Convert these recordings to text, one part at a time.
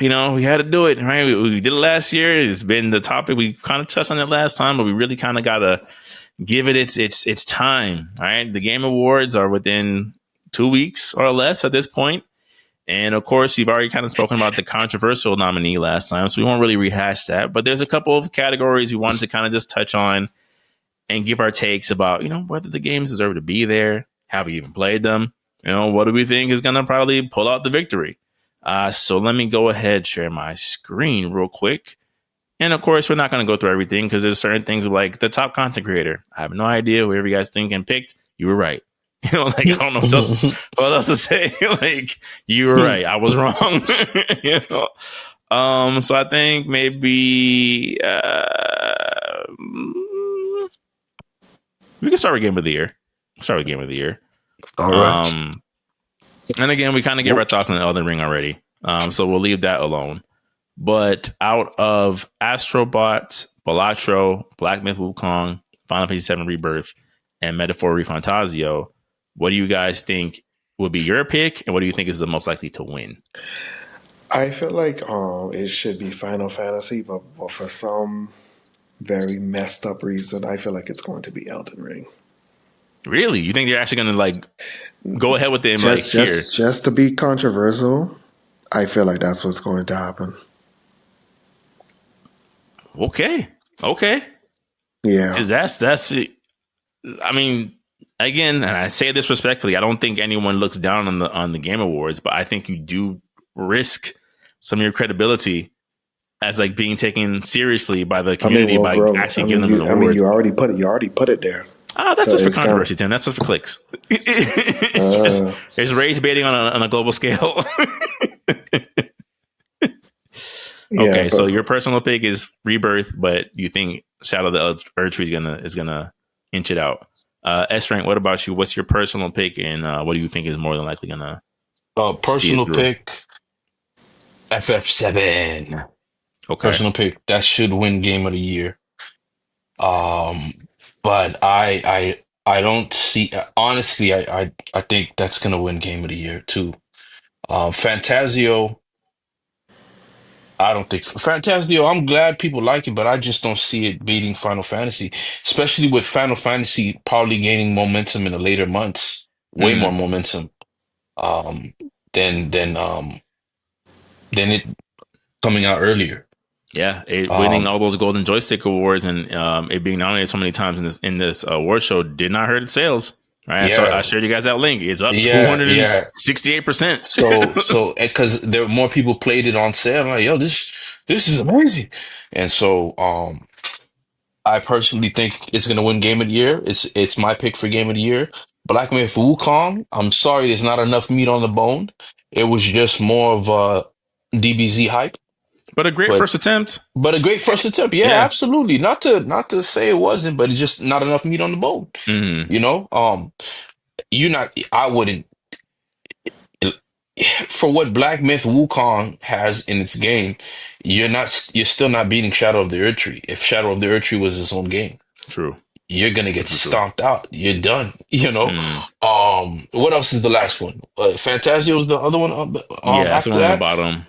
we had to do it, right? We did it last year. It's been the topic. We kind of touched on it last time, but we really kind of got to give it its time. All right. The Game Awards are within 2 weeks or less at this point. And of course, you've already kind of spoken about the controversial nominee last time, so we won't really rehash that. But there's a couple of categories we wanted to kind of just touch on and give our takes about, whether the games deserve to be there. Have we even played them? What do we think is going to probably pull out the victory? So let me go ahead, share my screen real quick. And of course, we're not going to go through everything because there's certain things like the top content creator. I have no idea whoever you guys think and picked. You were right. I don't know what else to say. You were right. I was wrong. So I think maybe we can start with Game of the Year. All right. And again, we kind of gave our thoughts on Elden Ring already. So we'll leave that alone. But out of Astrobot, Balatro, Black Myth Wukong, Final Fantasy VII Rebirth, and Metaphor Refantasio, what do you guys think would be your pick, and what do you think is the most likely to win? I feel like it should be Final Fantasy, but for some very messed up reason, I feel like it's going to be Elden Ring. Really? You think they're actually going to go ahead with it? Just to be controversial, I feel like that's what's going to happen. Okay. Yeah. Because that's it. I mean, again, and I say this respectfully, I don't think anyone looks down on the Game Awards, but I think you do risk some of your credibility as being taken seriously by the community actually giving them an award. You already put it there. That's just for controversy, Tim. That's just for clicks. It's rage baiting on a global scale. Okay, so your personal pick is Rebirth, but you think Shadow of the Erdtree is gonna inch it out. S-Rank, what about you? What's your personal pick, and what do you think is more than likely gonna? Personal pick, FF7. Okay, personal pick that should win Game of the Year. But I don't see. Honestly, I think that's gonna win Game of the Year too. Fantasio. I don't think Fantasio. I'm glad people like it, but I just don't see it beating Final Fantasy, especially with Final Fantasy probably gaining momentum in the later months, way more momentum than it coming out earlier. Yeah, winning all those Golden Joystick Awards and it being nominated so many times in this award show did not hurt its sales. Right, so I shared you guys that link. It's up 268%. So because there were more people played it on sale, I'm like, yo, this is amazing. And so I personally think it's gonna win Game of the Year. It's my pick for Game of the Year. Black Myth Wukong. I'm sorry, there's not enough meat on the bone. It was just more of a DBZ hype. But a great first attempt. Yeah, absolutely. Not to say it wasn't, but it's just not enough meat on the bone. I wouldn't. For what Black Myth Wukong has in its game, you're still not beating Shadow of the Erdtree. If Shadow of the Erdtree was its own game, true, you're gonna get stomped out. You're done. What else is the last one? Fantasio was the other one. That's the one on the bottom.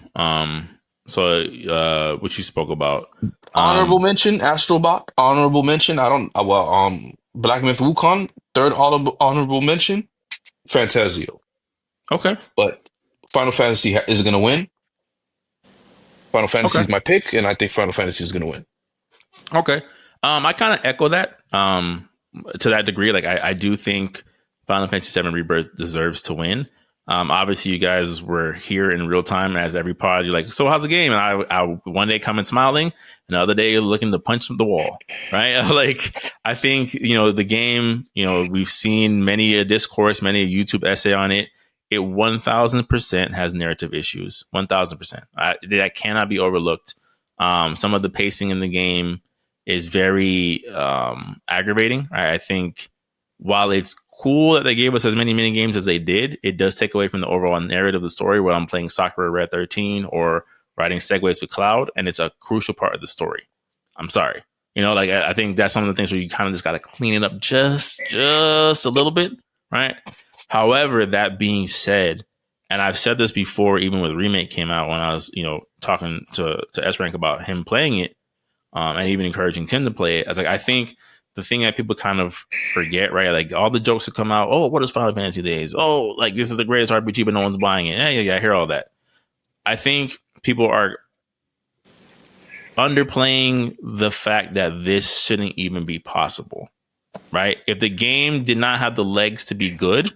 So, what you spoke about, honorable mention, Astrobot. Honorable mention. Black Myth Wukong. Third honorable mention, Fantasio. Okay, but Final Fantasy is going to win. Final Fantasy is my pick, and I think Final Fantasy is going to win. Okay, I kind of echo that to that degree. I do think Final Fantasy VII Rebirth deserves to win. Obviously, you guys were here in real time as every pod. You're like, so how's the game? And I one day coming smiling, and the other day looking to punch the wall, right? I think, the game, we've seen many a discourse, many a YouTube essay on it. It 1000% has narrative issues. 1000%. That cannot be overlooked. Some of the pacing in the game is very aggravating. I think while it's cool that they gave us as many mini games as they did, it does take away from the overall narrative of the story, where I'm playing Sakura Red 13 or riding segways with Cloud, and it's a crucial part of the story. I'm sorry. I think that's some of the things where you kind of just got to clean it up just a little bit, right? However, that being said, and I've said this before, even when the remake came out, when I was, talking to S Rank about him playing it, and even encouraging Tim to play it. I was like, I think the thing that people kind of forget, right? Like all the jokes that come out, oh, what is Final Fantasy Days? Oh, like this is the greatest RPG, but no one's buying it. Yeah, I hear all that. I think people are underplaying the fact that this shouldn't even be possible, right? If the game did not have the legs to be good,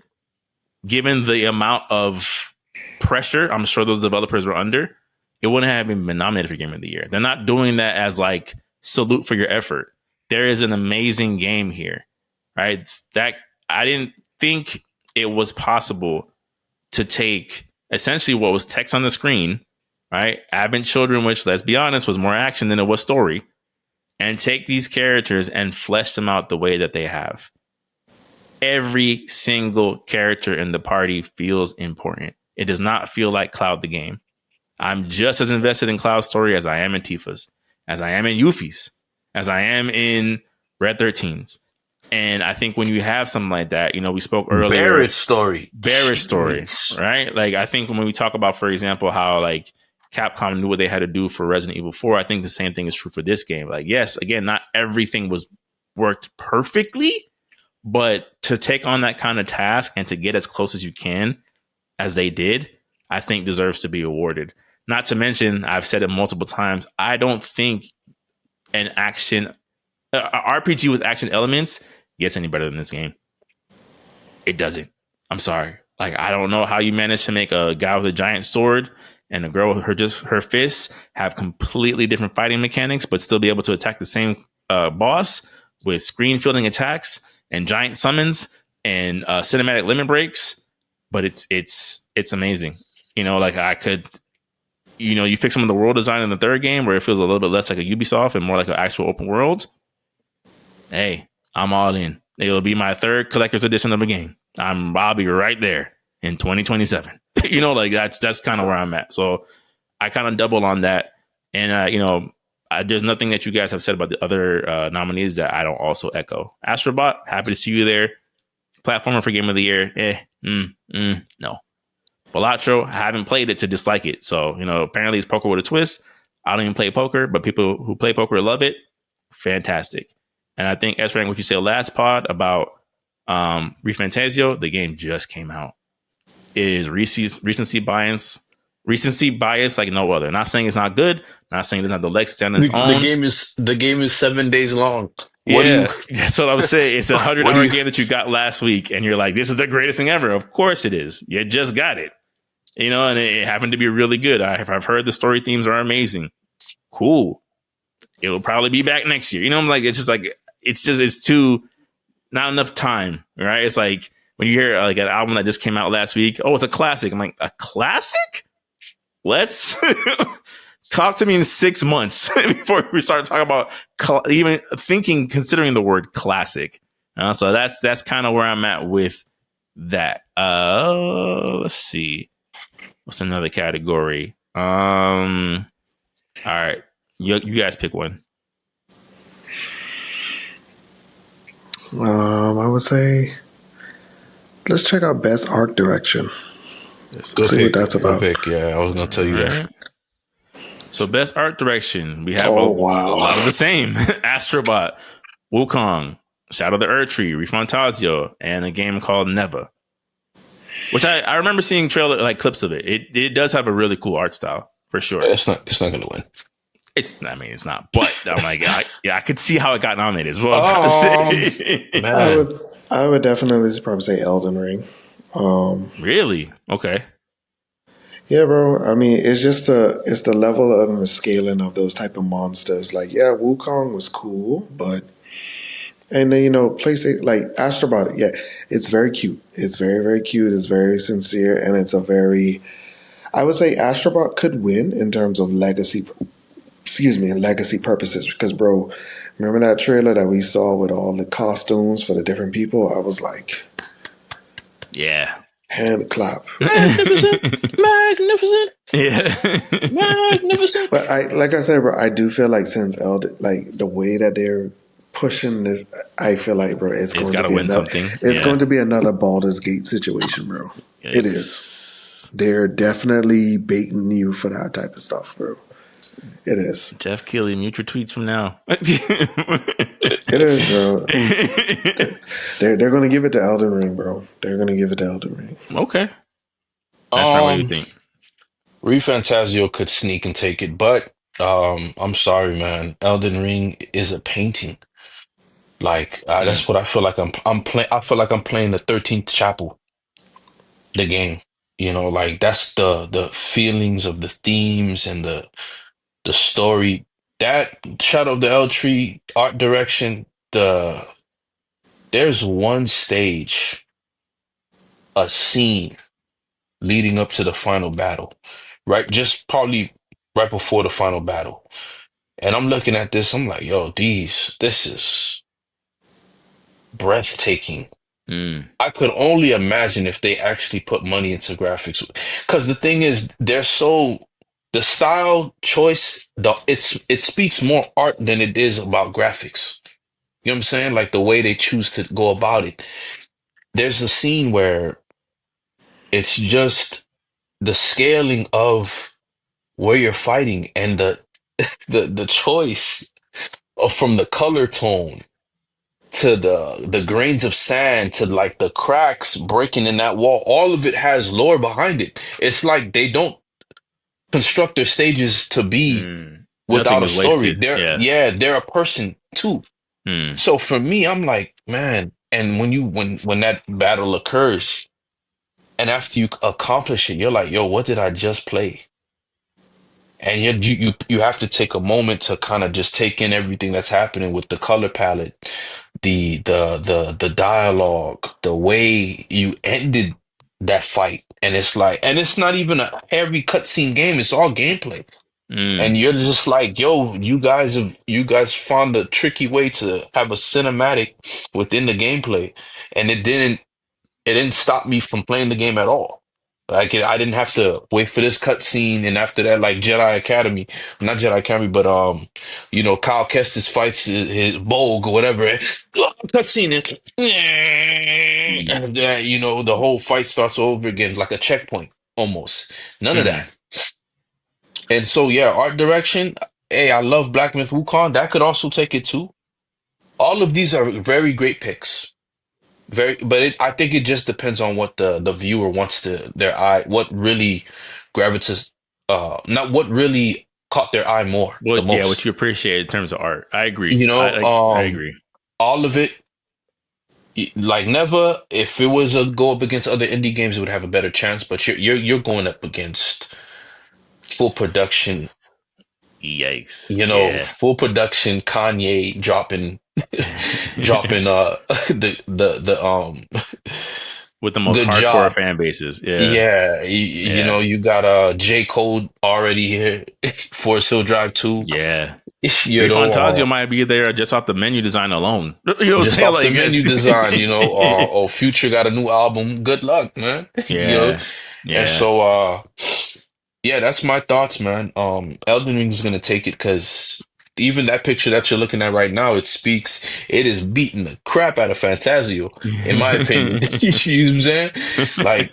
given the amount of pressure I'm sure those developers were under, it wouldn't have even been nominated for Game of the Year. They're not doing that as like salute for your effort. There is an amazing game here, right? That I didn't think it was possible to take essentially what was text on the screen, right? Advent Children, which let's be honest, was more action than it was story, and take these characters and flesh them out the way that they have. Every single character in the party feels important. It does not feel like Cloud the game. I'm just as invested in Cloud's story as I am in Tifa's, as I am in Yuffie's, as I am in Red 13's. And I think when you have something like that, we spoke earlier. Barrett's story, right? Like I think when we talk about, for example, how like Capcom knew what they had to do for Resident Evil 4, I think the same thing is true for this game. Like, yes, again, not everything was worked perfectly, but to take on that kind of task and to get as close as you can, as they did, I think deserves to be awarded. Not to mention, I've said it multiple times, I don't think an RPG with action elements gets any better than this game. It doesn't. I'm sorry. Like, I don't know how you managed to make a guy with a giant sword and a girl with her fists have completely different fighting mechanics, but still be able to attack the same boss with screen fielding attacks and giant summons and cinematic limit breaks. But it's amazing. Like I could, you fix some of the world design in the third game where it feels a little bit less like a Ubisoft and more like an actual open world. Hey, I'm all in. It'll be my third collector's edition of a game. I'll be right there in 2027. Like that's kind of where I'm at. So I kind of double on that. And, there's nothing that you guys have said about the other nominees that I don't also echo. Astrobot, happy to see you there. Platformer for Game of the Year. No. Balatro, I haven't played it to dislike it. So, apparently it's poker with a twist. I don't even play poker, but people who play poker love it. Fantastic. And I think, S-Rank, what you said last pod about ReFantazio, the game just came out. It is recency bias like no other. Not saying it's not good. Not saying it doesn't have the legs stand on its own. The game is 7 days long. That's what I was saying. It's a 100-hour game that you got last week, and you're like, "This is the greatest thing ever." Of course it is. You just got it, and it happened to be really good. I've heard the story themes are amazing. Cool. It will probably be back next year. I'm like, it's too not enough time, right? It's like when you hear like an album that just came out last week. Oh, it's a classic. I'm like, a classic? Let's talk to me in 6 months before we start talking about even considering the word classic. So that's kind of where I'm at with that. Let's see. What's another category? All right. You guys pick one. I would say let's check out Best Art Direction. See what that's about. Yeah, I was going to tell you that. So Best Art Direction, we have a lot of the same. Astrobot, Wukong, Shadow of the Erdtree, ReFantazio, and a game called Neva. Which I remember seeing trailer like clips of it. It does have a really cool art style, for sure. Yeah, it's not going to win. It's not. But I'm like, I could see how it got nominated as well. Man. I would definitely probably say Elden Ring. Really? Okay. Yeah, bro. I mean, it's just it's the level and the scaling of those type of monsters. Like, yeah, Wukong was cool, and then PlayStation like Astrobot. Yeah, it's very cute. It's very, very cute. It's very sincere, and it's I would say Astrobot could win in terms of legacy. Legacy purposes. Because, bro, remember that trailer that we saw with all the costumes for the different people? I was like, yeah. Hand clap. Magnificent. Yeah. Magnificent. But like I said, bro, I do feel like since Elden, like the way that they're pushing this, I feel like, bro, it's going to be another Baldur's Gate situation, bro. It is. They're definitely baiting you for that type of stuff, bro. It is. Jeff Keighley, mute your tweets from now. It is, bro. They're gonna give it to Elden Ring, bro. They're gonna give it to Elden Ring. Okay. That's right. What do you Um, think? ReFantazio could sneak and take it, but I'm sorry, man. Elden Ring is a painting. Like Mm, that's what I feel like I'm playing. I feel like I'm playing the 13th chapel, the game. You know, like that's the feelings of the themes and the story. That Shadow of the El Tree art direction. There's one stage, a scene leading up to the final battle, right? Just probably right before the final battle. And I'm looking at this, I'm like, yo, this is breathtaking. mm, I could only imagine if they actually put money into graphics. Because the thing is, the style choice, it speaks more art than it is about graphics. You know what I'm saying? Like the way they choose to go about it. There's a scene where it's just the scaling of where you're fighting and the choice of from the color tone to the grains of sand to like the cracks breaking in that wall. All of it has lore behind it. It's like they don't construct their stages to be mm. Nothing without a is story. wasted. Yeah. They're a person too. Mm, So for me, I'm like, man, and when that battle occurs and after you accomplish it, you're like, yo, what did I just play? And you have to take a moment to kind of just take in everything that's happening with the color palette, the dialogue, the way you ended that fight. And it's like, and it's not even a heavy cutscene game, it's all gameplay. And mm, you're just like, yo, you guys found a tricky way to have a cinematic within the gameplay. And it didn't stop me from playing the game at all. Like I didn't have to wait for this cutscene, and after that, like Jedi Academy, not Jedi Academy, but you know, Kyle Kestis fights his Bolg or whatever. Cutscene, mm, and you know, the whole fight starts over again, like a checkpoint almost. None of mm. that. And so, yeah, art direction. Hey, I love Black Myth Wukong. That could also take it too. All of these are very great picks. Very, but I think it just depends on what the viewer wants to their eye, what really gravitates, not what really caught their eye more, Well, the yeah, what most. you appreciate in terms of art. I agree. You know, I agree. all of it, like never, if it was a go up against other indie games, it would have a better chance. But you're going up against full production, Yikes. you know, Yeah. full production Kanye dropping the With the most good hardcore job. fan bases. Yeah. Yeah, you know, Yeah. you got J. Cole already here, Forest Hill Drive 2. Yeah. You know, Refantasio might be there just off the menu design alone. You know what I'm just saying? off the Like, menu yes. design, you know, oh, Future got a new album. Good luck, man. You know, Yeah. and Yeah. so yeah, that's my thoughts, man. Elden Ring is gonna take it because even that picture that you're looking at right now, it is beating the crap out of Fantasio, in my opinion. You know what I'm saying? Like,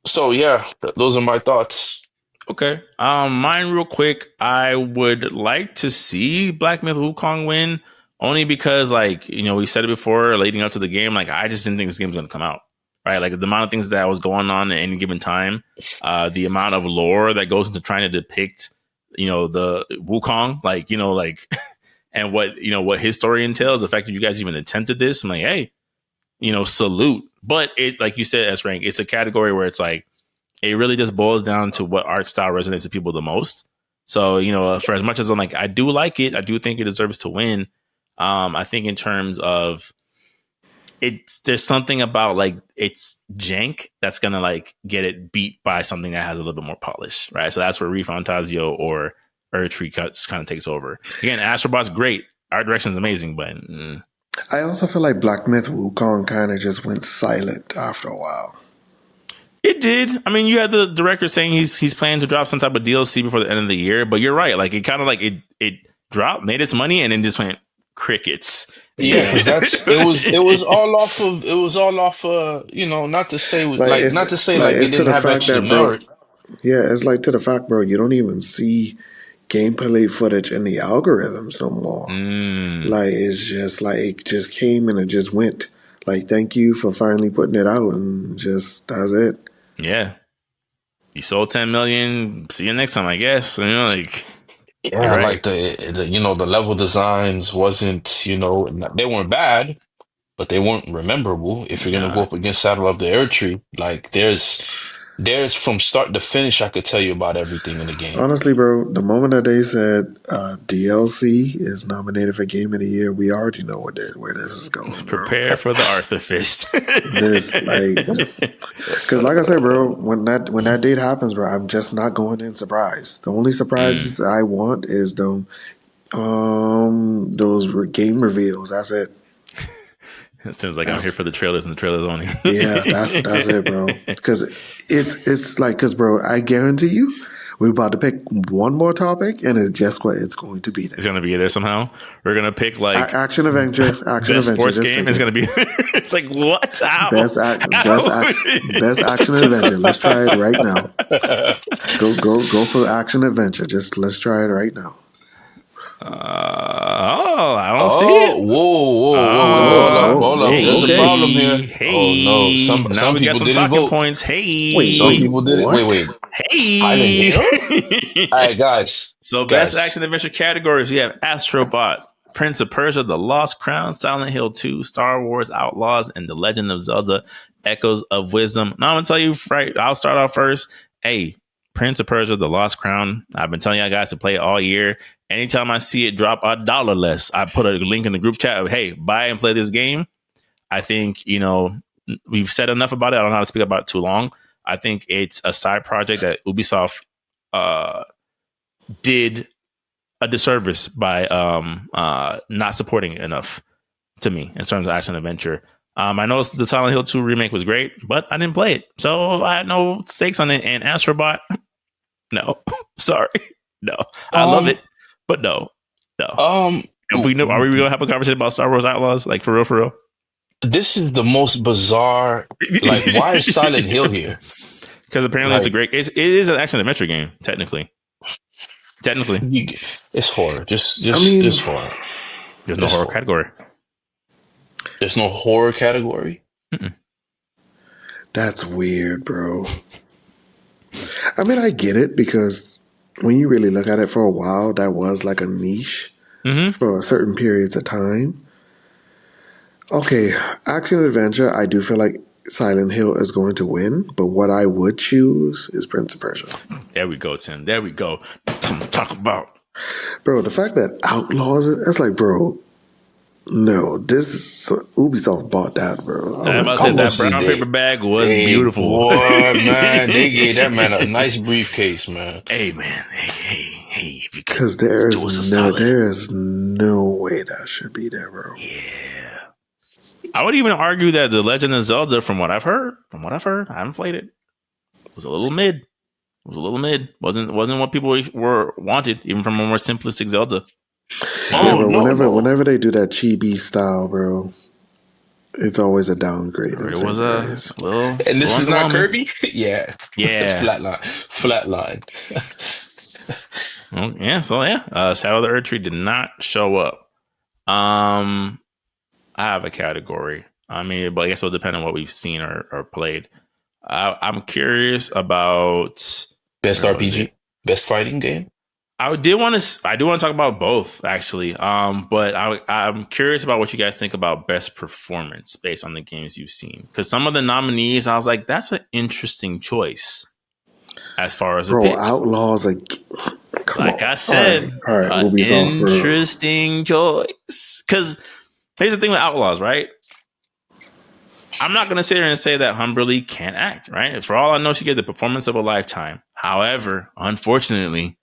so yeah, those are my thoughts. Okay. Mine real quick. I would like to see Black Myth Wukong win, only because, like, you know, we said it before, leading up to the game. Like, I just didn't think this game was going to come out. Right. Like, the amount of things that was going on at any given time, the amount of lore that goes into trying to depict, you know, the Wukong, like, you know, like, and what, you know, what his story entails. The fact that you guys even attempted this, I'm like, hey, you know, salute. But it, like you said, S rank, it's a category where it's like, it really just boils down to what art style resonates with people the most. So, you know, for as much as I'm like, I do like it, I do think it deserves to win. I think in terms of there's something about like it's jank that's gonna like get it beat by something that has a little bit more polish, right? So that's where Refantasio or Tree Cuts kind of takes over. Again, Astrobot's great, art direction is amazing, but I also feel like Black Myth Wukong kind of just went silent after a while. it did. I mean, you had the director saying he's planning to drop some type of DLC before the end of the year, but you're right. Like it kind of like it dropped, made its money, and then just went crickets. Yeah, Yeah. because it was all off not to say Like not to it's say like like it it's to didn't the have fact extra that, bro. merit. Yeah, it's like to the fact, bro. You don't even see gameplay footage in the algorithms no more. Mm, Like it's just like it just came and it just went. Like thank you for finally putting it out and just that's it. yeah. You sold 10 million. See you next time, I guess. Like, you're Yeah, right. like the level designs wasn't, they weren't bad, but they weren't rememberable. If you're gonna go Nah. up against Saddle of the Air Tree, like there's from start to finish, I could tell you about everything in the game. Honestly, bro, the moment that they said DLC is nominated for Game of the Year, we already know where this is going, bro. Prepare for the Arthur Fist. This like, cause like I said, bro, when that date happens, bro, I'm just not going in surprised. The only Mm. surprises I want is those game reveals. That's it. It seems like I'm here That's for the trailers and the trailers only. Yeah, that's it, bro. Because it's like, cause bro, I guarantee you, we're about to pick one more topic, and it's just what it's going to be It's then. gonna be there somehow. We're gonna pick like Action best adventure. sports Just game. pick It's it. gonna be. It's like what? How? How? Best action adventure. Let's try it right now. Go for action adventure. Just let's try it right now. Oh, I don't see Oh, it. whoa, hold up. There's a Okay. problem here. Hey, Oh no, hey. some Now some we got people some didn't talking vote. points. Some Wait, Hey, people didn't. Wait, what? wait. Silent hey. Hill? All right, guys, So, best guys. action adventure categories we have Astrobot, Prince of Persia, The Lost Crown, Silent Hill 2, Star Wars Outlaws, and The Legend of Zelda Echoes of Wisdom. Now, I'm going to tell you, right, I'll start off first. Hey, Prince of Persia, The Lost Crown. I've been telling you guys to play it all year. Anytime I see it drop $1 less, I put a link in the group chat of, hey, buy and play this game. I think, we've said enough about it. I don't know how to speak about it too long. I think it's a side project that Ubisoft did a disservice by not supporting it enough to me in terms of action adventure. I know the Silent Hill 2 remake was great, but I didn't play it, so I had no stakes on it. And Astrobot, no, sorry, no, I love Um, it, but no, no. um, If we know, are we going to have a conversation about Star Wars Outlaws, like for real, for real? this is the most bizarre. Like, why is Silent Hill here? Because apparently Like, it is an action adventure game, technically. Technically, you, it's horror. I Just mean, horror. there's no Just horror horror. category. There's no horror category. Mm-mm. that's weird, bro. I mean, I get it because when you really look at it for a while, that was like a niche Mm-hmm. for certain periods of time. Okay, action adventure, I do feel like Silent Hill is going to win, but what I would choose is Prince of Persia. There we go, Tim. There we go. Something to talk about. Bro, the fact that Outlaws, it's like, bro, no, Ubisoft bought that, bro. I about to How say that much did brown paper bag was they, beautiful. boy, man, they gave that man a nice briefcase, man. Hey man, hey, if you could Because do us a solid. there is no way that should be there, bro. Yeah. I would even argue that The Legend of Zelda, from what I've heard, I haven't played it, was a little mid. It was a little mid. Wasn't what people were wanted, even from a more simplistic Zelda. Yeah, Oh bro. no. Whenever they do that chibi style, bro, it's always a downgrade. It's It was a hilarious. And little this is not underwhelming. Kirby? Yeah. Yeah. Flatline. Well, yeah. So yeah, Shadow of the Earth Tree did not show up. I have a category. I mean, but I guess it'll depend on what we've seen or played. I'm curious about Best where was RPG, it? best fighting game. I do want to talk about both actually. But I'm curious about what you guys think about best performance based on the games you've seen. Because some of the nominees, I was like, that's an interesting choice as far as a Bro, pick. Outlaws, like, come Like on. I said, All right, an Ubisoft, bro. interesting choice. Because here's the thing with Outlaws, right? I'm not going to sit here and say that Humberly can't act, right? For all I know, she gave the performance of a lifetime. However, unfortunately,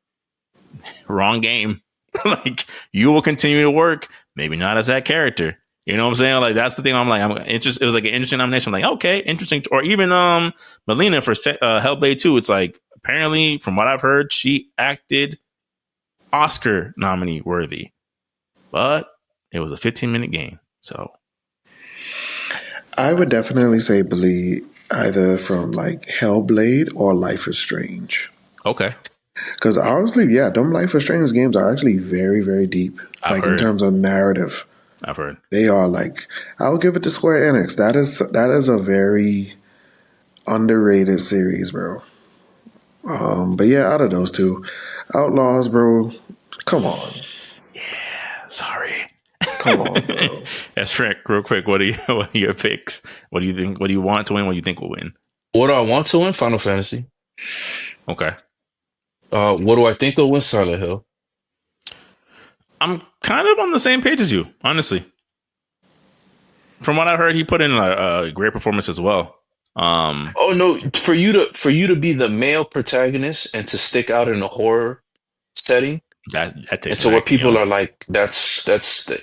wrong game. Like, you will continue to work, maybe not as that character. You know what I'm saying? Like, that's the thing. I'm like, I'm interested. It was like an interesting nomination. I'm like, okay, interesting. Or even Melina for Hellblade 2. It's like, apparently, from what I've heard, she acted Oscar nominee worthy. But It was a 15-minute game. So I would definitely say Bleed either from like Hellblade or Life is Strange. okay, Because honestly, yeah, them Life is Strange games are actually very, very deep. I've Like in heard. terms of narrative, I've heard. they are like. I'll give it to Square Enix. That is a very underrated series, bro. But yeah, out of those two, Outlaws, bro. Come on, Sorry. come on, bro. That's Frank. Real quick, what are your picks? What do you think? What do you want to win? What do you think will win? What do I want to win? Final Fantasy. Okay. What do I think will win? Silent Hill. I'm kind of on the same page as you, honestly. From what I heard, he put in a great performance as well. Oh no, for you to be the male protagonist and to stick out in a horror setting, that takes and some to where acting, people yo. are like, that's because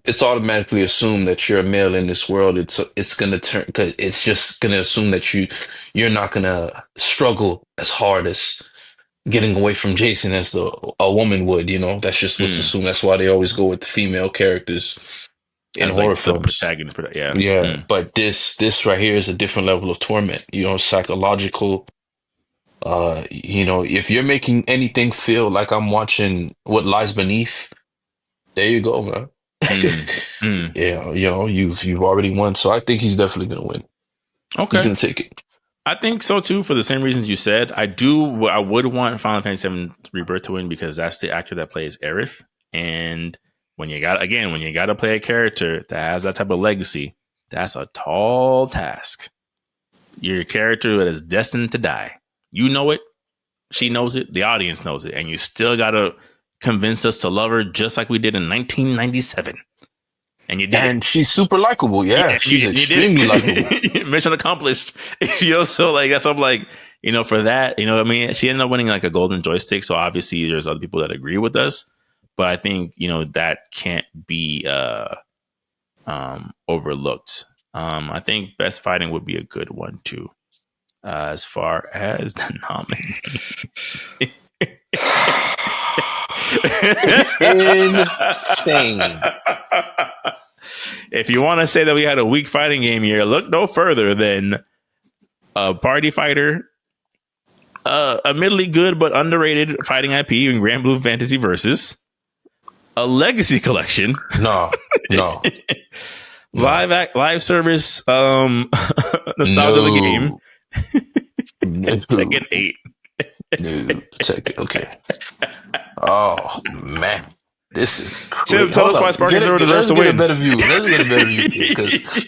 it's automatically assumed that you're a male in this world. It's gonna turn because it's just gonna assume that you're not gonna struggle as hard as getting away from Jason as a woman would. That's just what's Mm. assumed. That's why they always go with the female characters in As horror like the films. protagonist, yeah. Yeah, Mm. but this right here is a different level of torment. Psychological. If you're making anything feel like I'm watching What Lies Beneath, there you go, man. Mm. Mm. Yeah, you've already won, so I think he's definitely gonna win. He's Okay. gonna take it. I think so too, for the same reasons you said. I would want Final Fantasy VII Rebirth to win because that's the actor that plays Aerith. And when you got to play a character that has that type of legacy, that's a tall task. You're a character that is destined to die. You know it. She knows it. The audience knows it. And you still got to convince us to love her just like we did in 1997. And you did it. And she's super likable. Yeah, Yeah, she's you did extremely likable. it. Mission accomplished. So like that's I'm like, for that, I mean, she ended up winning like a golden joystick. So obviously there's other people that agree with us. But I think, that can't be overlooked. I think best fighting would be a good one too. As far as the nominees. Insane. If you want to say that we had a weak fighting game here, look no further than a party fighter, admittedly good but underrated fighting IP in Grand Blue Fantasy Versus, a legacy collection, No. live service, nostalgia of the game, Tekken 8. No, Tekken. Okay. Oh man, this is Tim, crazy. tell us why Sparking Zero deserves to win. Let's get a better view because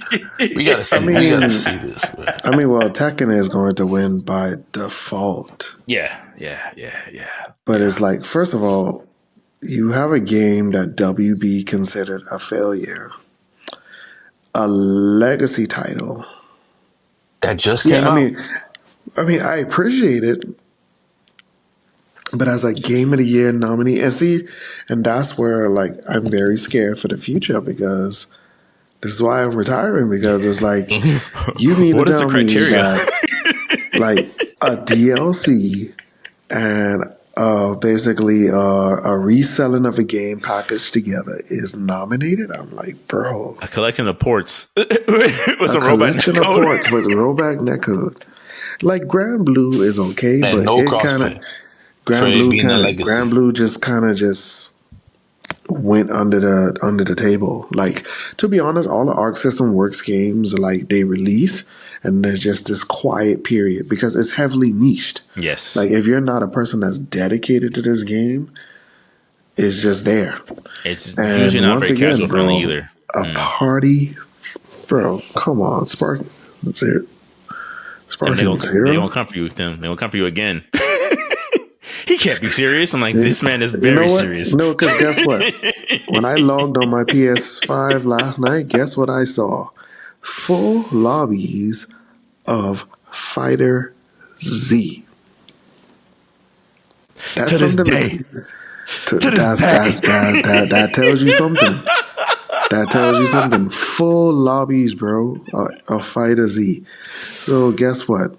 we gotta see. We gotta see this. Man. I mean, well, Tekken is going to win by default. Yeah. But it's like, first of all, you have a game that WB considered a failure, a legacy title That just came out. I appreciate it, but as a Game of the Year nominee, and that's where like I'm very scared for the future because this is why I'm retiring because it's like you mean to What is the tell me criteria? that like a DLC and basically a reselling of a game packaged together is nominated? I'm like, bro, A collection of ports with some robot collection of netcode. ports with rollback netcode. Like Grand Blue is okay, And but no it kind of crossplay for it being a legacy. Grand Blue just kind of just went under the table. Like, to be honest, all the Arc System Works games like they release and there's just this quiet period because it's heavily niched. Yes. Like if you're not a person that's dedicated to this game, it's just there. It's And usually not once very again, casual bro, friendly either. a party, bro. Come on, Spark. Let's hear it. Tim, they Sparking Zero. gonna come for you, Tim. They gonna come for you again. He can't be serious. I'm like, this man is You very know what? serious. No, because guess what? When I logged on my PS5 last night, guess what I saw? Full lobbies of Fighter Z. That's To this something day. that tells you something. That tells you something. Full lobbies, bro, of Fighter Z. So guess what?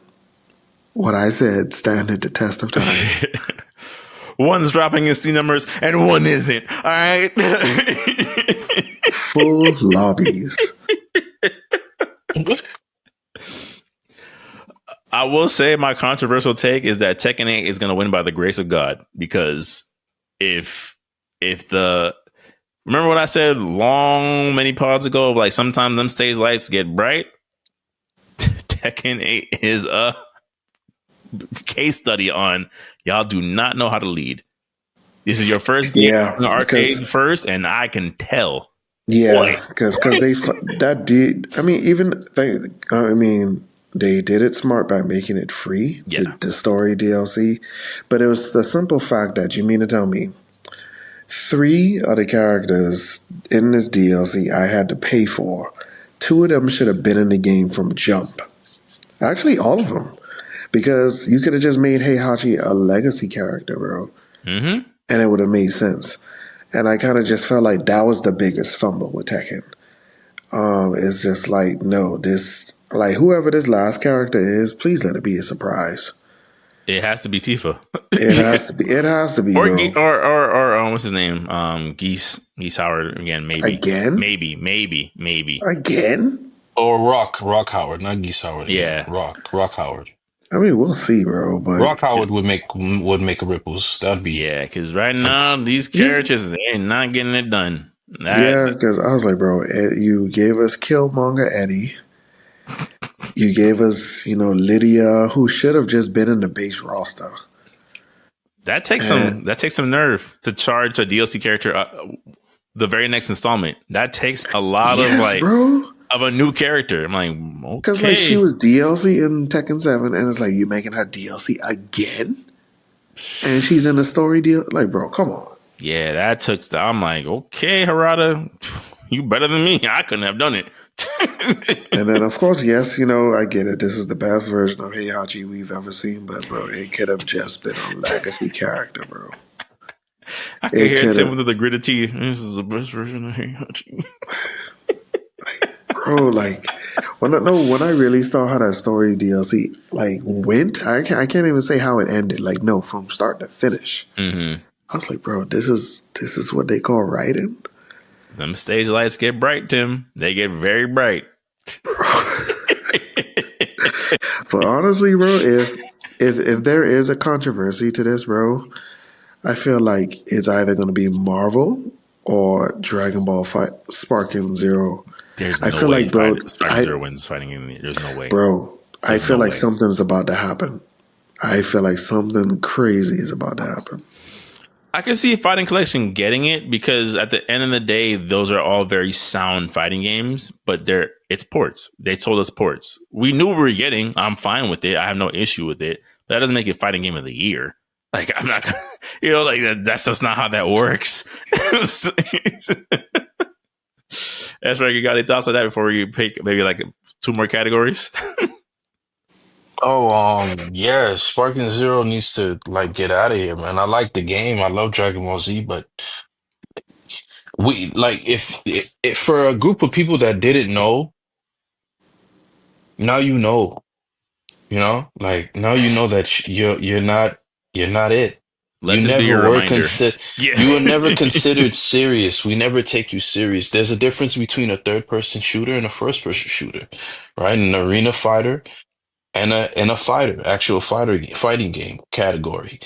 What I said standing the test of time. One's dropping in Steam numbers and one isn't. All right. Full lobbies. I will say my controversial take is that Tekken 8 is going to win by the grace of God, because if the remember what I said many pods ago, like sometimes them stage lights get bright. Tekken 8 is a case study on y'all do not know how to lead. This is your first game Yeah, in the arcade because first, and I can tell. yeah, Boy. because that did. I mean, they did it smart by making it free, Yeah. the story DLC, but it was the simple fact that you mean to tell me three of the characters in this DLC I had to pay for. Two of them should have been in the game from jump. Actually, all of them. Because you could have just made Heihachi a legacy character, bro. Mm-hmm. And it would have made sense. And I kind of just felt like that was the biggest fumble with Tekken. It's just like, no, whoever this last character is, please let it be a surprise. It has to be Tifa. It has to be. It has to be, or bro. what's his name? Geese Howard again. Maybe. Again? Maybe. Again? Or Rock Howard, not Geese Howard. Yeah. Rock Howard. I mean, we'll see, bro. But Rock Howard would make ripples. That'd be Yeah, because right now these yeah, characters they're not getting it done. yeah. Because I was like, bro, you gave us Killmonger Eddie. You gave us, Lydia, who should have just been in the base roster. That takes And some nerve to charge a DLC character the very next installment. That takes a lot of bro. of a new character. I'm like, Because okay, she was DLC in Tekken 7, and it's like, you making her DLC again? And she's in a story deal? Like, bro, come on. yeah, that took. I'm like, okay, Harada, you better than me. I couldn't have done it. And then, of course, yes, I get it. This is the best version of Heihachi we've ever seen, but, bro, it could have just been a legacy character, bro. I could hear Tim with the gritted teeth. This is the best version of Heihachi. Bro, when I really saw how that story DLC went, I can't even say how it ended. No, from start to finish. Mm-hmm. I was like, bro, this is what they call writing. Them stage lights get bright, Tim. They get very bright. But honestly, bro, if there is a controversy to this, bro, I feel like it's either going to be Marvel or Dragon Ball Sparking Zero. There's I no feel way like, bro, Sparking Zero wins fighting in the. There's no way, bro. I There's feel no like way. something's about to happen. I feel like something crazy is about to happen. I can see Fighting Collection getting it, because at the end of the day, those are all very sound fighting games, but it's ports. They told us ports. We knew what we were getting. I'm fine with it. I have no issue with it. But that doesn't make it fighting game of the year. I'm not gonna, that's just not how that works. That's right. You got any thoughts on that before you pick maybe two more categories? yeah, Sparking Zero needs to get out of here, man. I like the game. I love Dragon Ball Z, but we if for a group of people that didn't know, now you know. Now you know that you're not it. Let this be your reminder. Yeah. You were never considered serious. We never take you serious. There's a difference between a third-person shooter and a first-person shooter, right? An arena fighter and a actual fighting game category.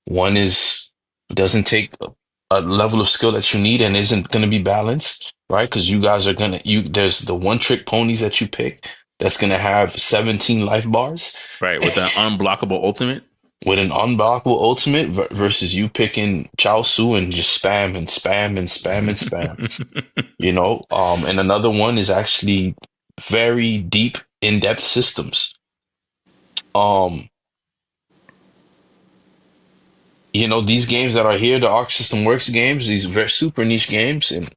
One doesn't take a level of skill that you need and isn't going to be balanced, right? Because you guys are there's the one trick ponies that you pick that's going to have 17 life bars. Right, with an unblockable ultimate. With an unblockable ultimate versus you picking Chao Su and just spam and spam and spam and spam. And another one is actually very deep, in-depth systems. These games that are here, the Arc System Works games, these very super niche games, and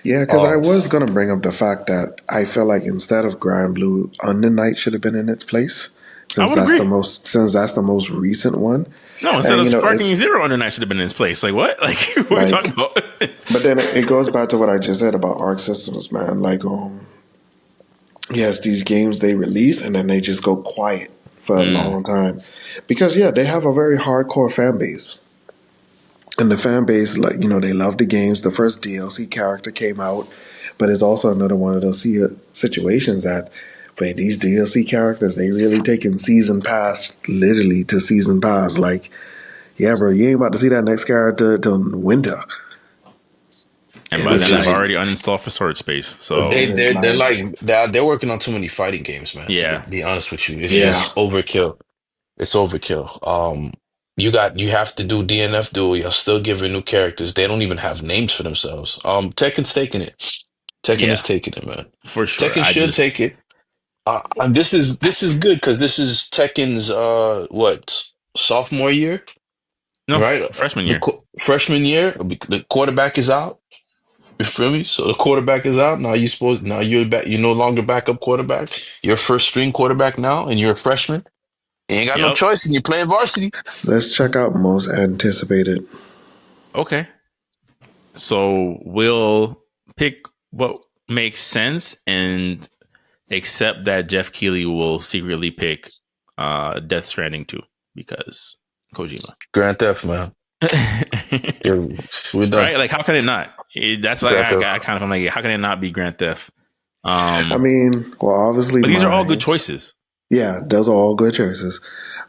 Yeah, because I was gonna bring up the fact that I feel like instead of Grand Blue, Under Night should have been in its place, I would agree. since that's the most recent one. No, instead of Sparking Zero, Under Night should have been in its place. What? What are you talking about? But then it goes back to what I just said about Arc Systems, man. Yes, these games they release and then they just go quiet for a long time, because they have a very hardcore fan base. And the fan base, like, they love the games. The first DLC character came out, but it's also another one of those situations that, wait, these DLC characters, they really taking season pass literally to season pass. Like, yeah, bro, you ain't about to see that next character till winter. And And by it's then, I've like, already uninstalled for Sword Space. So They and it's they're like, like they're working on too many fighting games, man. To yeah, be honest with you, it's yeah, just overkill. It's overkill. You have to do DNF duel. You're still giving new characters. They don't even have names for themselves. Tekken's taking it. Tekken is yeah, taking it, man. for sure. Tekken I should just take it. And this is good because this is Tekken's what, sophomore year, no right? freshman The year. freshman year. The quarterback is out. You feel me? So the quarterback is out. Now you're back. You're no longer backup quarterback. You're first string quarterback now, and you're a freshman. You ain't got no Yep. choice, and you're playing varsity. let's check out most anticipated. Okay. So we'll pick what makes sense and accept that Jeff Keighley will secretly pick Death Stranding 2 because Kojima. Grand Theft, man. Yeah, we're done. Right? Like, how can it not? That's like Grand I Theft. kind of am like, how can it not be Grand Theft? I mean, well, obviously But these are all good mine's, choices. yeah, those are all good choices.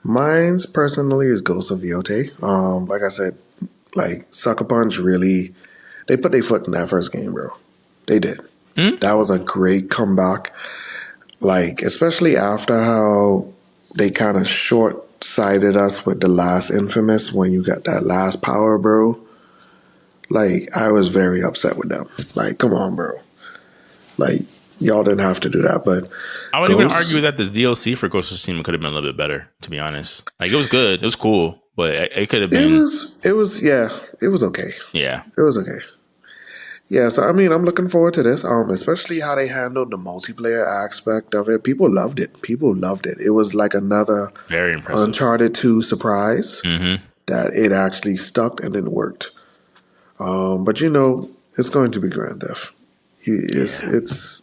Mine's personally is Ghost of Yote. Like I said, like Sucker Punch really, they put their foot in that first game, bro. They did. Hmm? That was a great comeback. Like, especially after how they kind of short sighted us with the last Infamous when you got that last power, bro. Like, I was very upset with them. Like, come on, bro. Like, y'all didn't have to do that. But I would even argue Ghost, that the DLC for Ghost of Tsushima could have been a little bit better, to be honest. Like, it was good. It was cool, but it could have been, yeah, it was okay. yeah. It was okay. Yeah, so I mean, I'm looking forward to this. Especially how they handled the multiplayer aspect of it. People loved it. People loved it. It was like another Very impressive. Uncharted 2 surprise Hmm. that it actually stuck and it worked. But it's going to be Grand Theft. Yeah. It's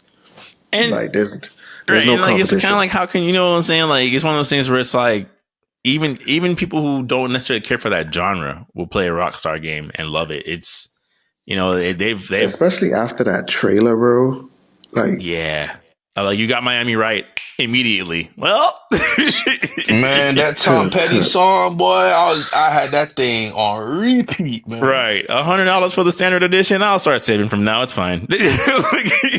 And like there's right, no and like it's kind of competition, like how can you know what I'm saying? Like it's one of those things where it's like even people who don't necessarily care for that genre will play a Rockstar game and love it. It's they've especially after that trailer, bro. Like, yeah. Like you got Miami right immediately. Well, Man, that Tom Petty song, boy, I had that thing on repeat, man. right, $100 for the standard edition. I'll start saving from now. It's fine.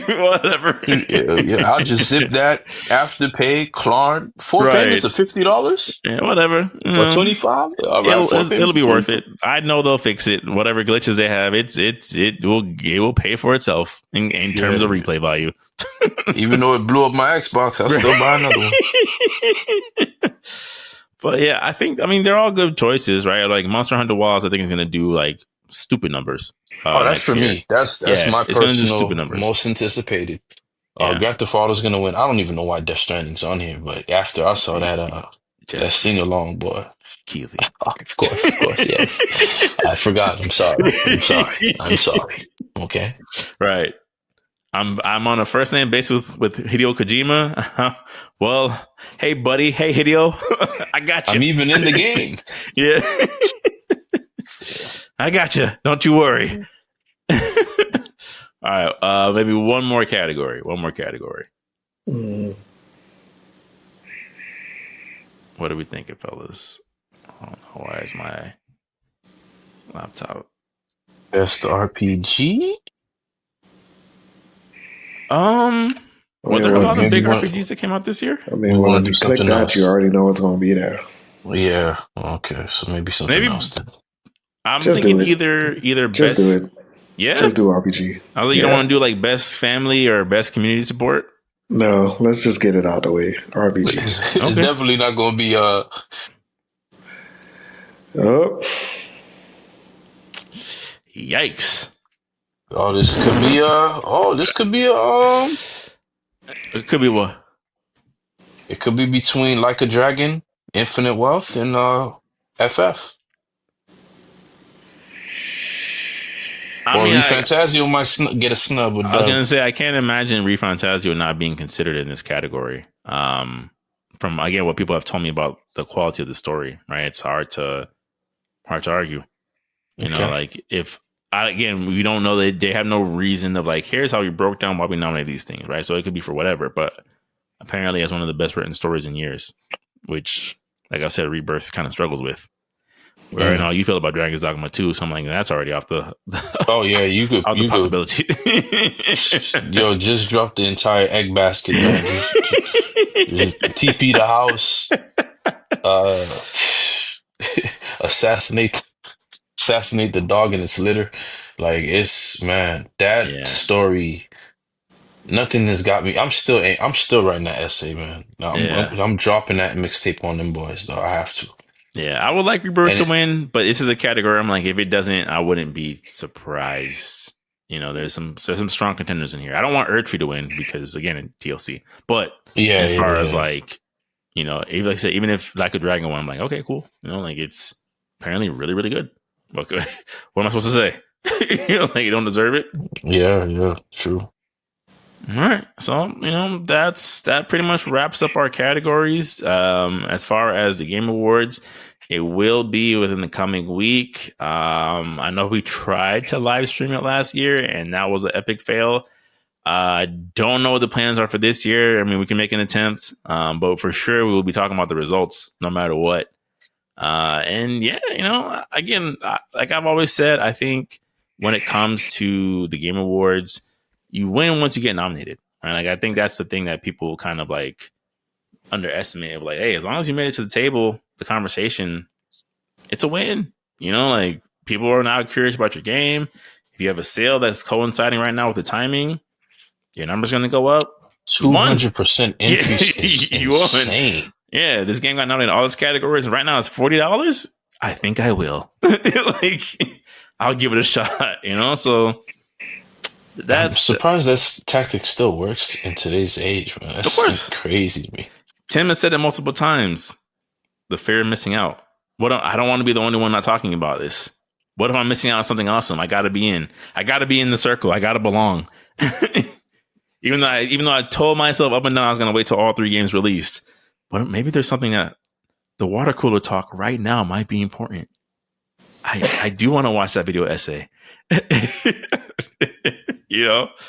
Whatever. Yeah, yeah, I'll just zip that Afterpay, Klarn, four Right. payments of $50 Yeah, whatever. or 25. All right, four It'll payments be of worth 25. it. I know they'll fix it. Whatever glitches they have, it will pay for itself in Yeah, terms of man. replay value. Even though it blew up my Xbox, I'll still buy another one. But yeah, I mean they're all good choices, right? Like Monster Hunter Wilds, I think is gonna do like stupid numbers Oh, that's next for year. me. That's Yeah, my it's gonna do stupid personal numbers. most anticipated. Yeah, Grand Theft Auto's gonna win. I don't even know why Death Stranding's on here, but after I saw that Jeff sing along, boy. Keighley. Of course, yes. I forgot. I'm sorry. I'm sorry. Okay. Right. I'm on a first name basis with Hideo Kojima. Well, hey buddy, hey Hideo, I got you. I'm even in the game. Yeah, I got you. Don't you worry. All right, maybe one more category. One more category. mm, What are we thinking, fellas? I don't know. Why is my laptop? Best RPG? I Were mean, there a well, lot if of Maybe big you, one. RPGs that came out this year? I mean, We well, want if to do you click something that, you else. already know it's going to be there. Yeah. Okay. So maybe something Maybe else then. I'm Just do thinking it. either Just do best. it. Yeah, Just do RPG. I was like, you don't Yeah. want to do like best family or best community support. No, let's just get it out the way. RPG. It's Okay. definitely not going to be Oh, Yikes! this could be It could be what? it could be between Like a Dragon, Infinite Wealth, and FF. I Or mean, ReFantazio might get a snub with I was Dub. gonna say I can't imagine ReFantazio not being considered in this category. From again what people have told me about the quality of the story, right? It's hard to argue. You know, Okay. like if again, we don't know that they have no reason of like, here's how we broke down why we nominate these things, right? So it could be for whatever, but apparently it's one of the best written stories in years, which, like I said, Rebirth kind of struggles with. Where I know Mm. how you feel about Dragon's Dogma 2, so I'm like, that's already off the Oh yeah, off the you could, possibility. yo, just drop the entire egg basket, man. Just TP the house, uh, assassinate, assassinate the dog in its litter. Like it's man, that Yeah, story. Nothing has got me. I'm still writing that essay, man. yeah, I'm dropping that mixtape on them boys, though. I have to. yeah. I would like Rebirth And to win, but this is a category I'm like, if it doesn't, I wouldn't be surprised. You know, there's some strong contenders in here. I don't want Earthtree to win because again, in TLC. But yeah, as yeah, far as yeah, like, you know, even like I said, even if Like a Dragon won, I'm like, okay, cool. You know, like it's apparently really, really good. Okay, what am I supposed to say? You know, like you don't deserve it. yeah, yeah. True. All right. So, you know, that pretty much wraps up our categories. As far as the Game Awards, it will be within the coming week. I know we tried to live stream it last year and that was an epic fail. I don't know what the plans are for this year. I mean, we can make an attempt, but for sure we will be talking about the results no matter what. And yeah, you know, again, like I've always said, I think when it comes to the Game Awards, you win once you get nominated. Right? Like I think that's the thing that people kind of like underestimate. Of like, hey, as long as you made it to the table, the conversation, it's a win. You know, like people are now curious about your game. If you have a sale that's coinciding right now with the timing, your number's going to go up. You won. 200% Yeah, increase is you won. insane. Yeah, this game got nominated in all its categories. Right now it's $40. I think I will. Like, I'll give it a shot, you know? So I'm that's, surprised this tactic still works in today's age, man. of That's course, crazy to me. Tim has said it multiple times, the fear of missing out. I don't want to be the only one not talking about this. What if I'm missing out on something awesome? I got to be in. I got to be in the circle. I got to belong. Even though I told myself up and down I was going to wait till all 3 games released. But maybe there's something that the water cooler talk right now might be important. I do want to watch that video essay. You know?